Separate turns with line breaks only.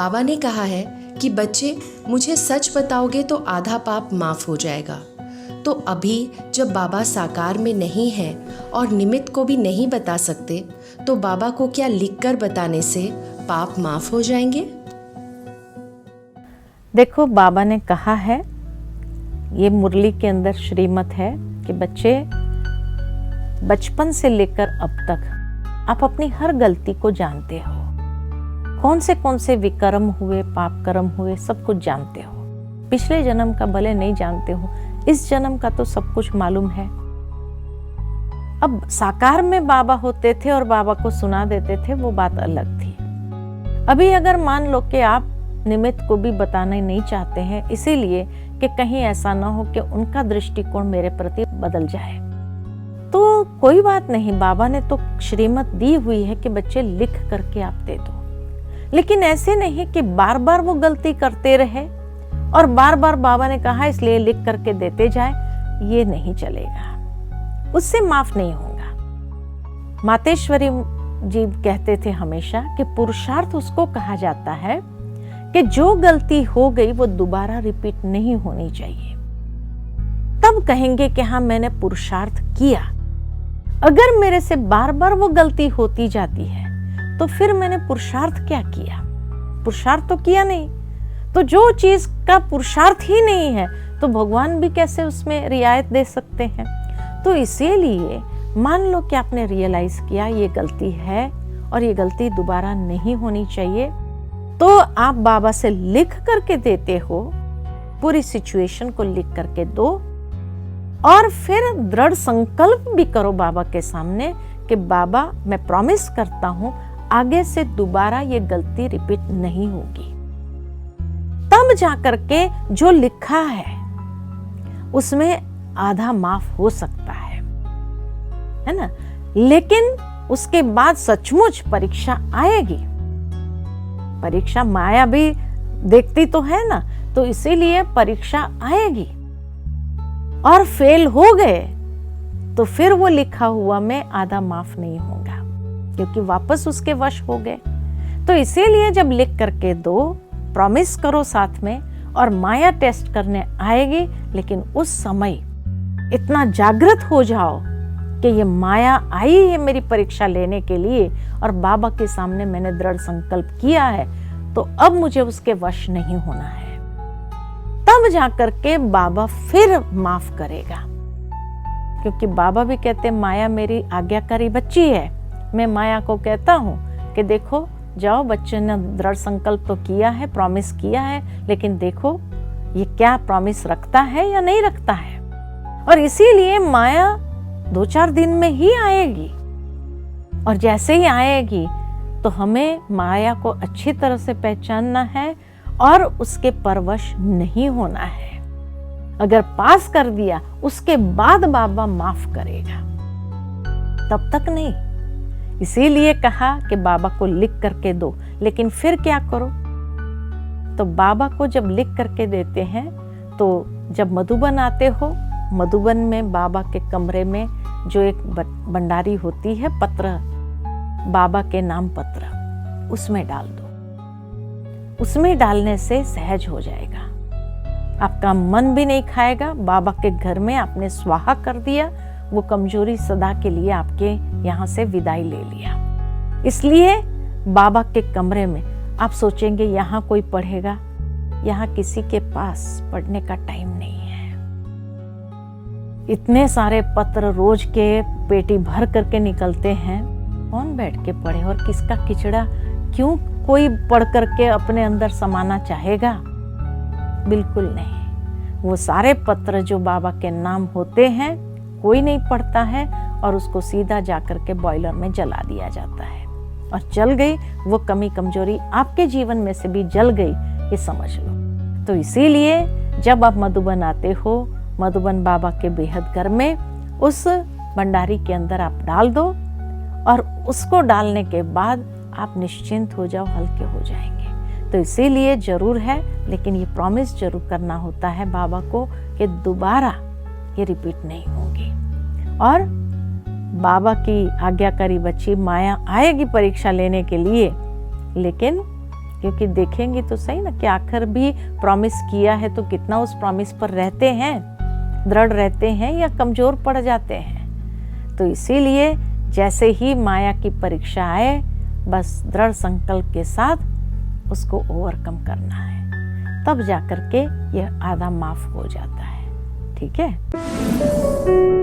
बाबा ने कहा है कि बच्चे, मुझे सच बताओगे तो आधा पाप माफ हो जाएगा। तो अभी जब बाबा साकार में नहीं हैं और निमित्त को भी नहीं बता सकते, तो बाबा को क्या लिखकर बताने से पाप माफ हो जाएंगे?
देखो, बाबा ने कहा है, ये मुरली के अंदर श्रीमत है कि बच्चे, बचपन से लेकर अब तक आप अपनी हर गलती को जानते हो। कौन से विकर्म हुए, पाप कर्म हुए, सब कुछ जानते हो। पिछले जन्म का भले नहीं जानते हो, इस जन्म का तो सब कुछ मालूम है। अब साकार में बाबा होते थे और बाबा को सुना देते थे, वो बात अलग थी। अभी अगर मान लो कि आप निमित्त को भी बताना नहीं चाहते हैं, इसीलिए कि कहीं ऐसा ना हो कि उनका दृष्टिकोण मेरे प्रति बदल जाए, तो कोई बात नहीं। बाबा ने तो श्रीमत दी हुई है कि बच्चे लिख करके आप दे दो, लेकिन ऐसे नहीं कि बार बार वो गलती करते रहे और बार बार बाबा ने कहा इसलिए लिख करके देते जाए, ये नहीं चलेगा, उससे माफ नहीं होगा। मातेश्वरी जी कहते थे हमेशा कि पुरुषार्थ उसको कहा जाता है कि जो गलती हो गई वो दोबारा रिपीट नहीं होनी चाहिए। तब कहेंगे कि हाँ, मैंने पुरुषार्थ किया। अगर मेरे से बार बार वो गलती होती जाती है तो फिर मैंने पुरुषार्थ क्या किया? पुरुषार्थ तो किया नहीं। तो जो चीज का पुरुषार्थ ही नहीं है तो भगवान भी कैसे उसमें रियायत दे सकते हैं? तो इसीलिए मान लो कि आपने रियलाइज किया ये गलती है और ये गलती दोबारा नहीं होनी चाहिए, तो आप बाबा से लिख करके देते हो, पूरी सिचुएशन को लिख करके दो और फिर दृढ़ संकल्प भी करो बाबा के सामने कि बाबा, मैं प्रॉमिस करता हूं आगे से दोबारा ये गलती रिपीट नहीं होगी। तब जाकर के जो लिखा है उसमें आधा माफ हो सकता है ना? लेकिन उसके बाद सचमुच परीक्षा आएगी। परीक्षा माया भी देखती तो है ना, तो इसीलिए परीक्षा आएगी और फेल हो गए तो फिर वो लिखा हुआ में आधा माफ नहीं होगा, क्योंकि वापस उसके वश हो गए। तो इसीलिए जब लिख करके दो, प्रॉमिस करो साथ में, और माया टेस्ट करने आएगी, लेकिन उस समय इतना जागृत हो जाओ कि ये माया आई है मेरी परीक्षा लेने के लिए और बाबा के सामने मैंने दृढ़ संकल्प किया है, तो अब मुझे उसके वश नहीं होना है। तब जाकर के बाबा फिर माफ करेगा, क्योंकि बाबा भी कहते माया मेरी आज्ञाकारी बच्ची है। मैं माया को कहता हूँ कि देखो, जाओ, बच्चे ने दृढ़ संकल्प तो किया है, प्रॉमिस किया है, लेकिन देखो ये क्या प्रॉमिस रखता है या नहीं रखता है। और इसीलिए माया 2-4 दिन में ही आएगी, और जैसे ही आएगी तो हमें माया को अच्छी तरह से पहचानना है और उसके परवश नहीं होना है। अगर पास कर दिया उसके बाद बाबा माफ करेगा, तब तक नहीं। इसीलिए कहा कि बाबा को लिख करके दो। लेकिन फिर क्या करो? तो बाबा को जब लिख करके देते हैं, तो जब मधुबन आते हो, मधुबन में बाबा के कमरे में जो एक भंडारी होती है, पत्र, बाबा के नाम पत्र, उसमें डाल दो। उसमें डालने से सहज हो जाएगा, आपका मन भी नहीं खाएगा। बाबा के घर में आपने स्वाहा कर दिया, वो कमजोरी सदा के लिए आपके यहाँ से विदाई ले लिया। इसलिए बाबा के कमरे में आप सोचेंगे यहाँ कोई पढ़ेगा, यहाँ किसी के पास पढ़ने का टाइम नहीं है। इतने सारे पत्र रोज के पेटी भर करके निकलते हैं, कौन बैठ के पढ़े और किसका किचड़ा क्यों कोई पढ़ करके अपने अंदर समाना चाहेगा? बिल्कुल नहीं। वो सारे पत्र जो बाबा के नाम होते हैं कोई नहीं पढ़ता है और उसको सीधा जाकर के बॉयलर में जला दिया जाता है, और जल गई वो कमी कमजोरी आपके जीवन में से भी जल गई, ये समझ लो। तो इसीलिए जब आप मधुबन आते हो, मधुबन बाबा के बेहद घर में, उस भंडारी के अंदर आप डाल दो, और उसको डालने के बाद आप निश्चिंत हो जाओ, हल्के हो जाएंगे। तो इसीलिए जरूर है, लेकिन ये प्रॉमिस जरूर करना होता है बाबा को कि दोबारा ये रिपीट नहीं होगी। और बाबा की आज्ञाकारी बच्ची माया आएगी परीक्षा लेने के लिए, लेकिन क्योंकि देखेंगे तो सही ना कि आखिर भी प्रॉमिस किया है तो कितना उस प्रॉमिस पर रहते हैं, दृढ़ रहते हैं या कमजोर पड़ जाते हैं। तो इसीलिए जैसे ही माया की परीक्षा आए, बस दृढ़ संकल्प के साथ उसको ओवरकम करना है, तब जाकर के यह आधा माफ हो जाता है। ठीक है।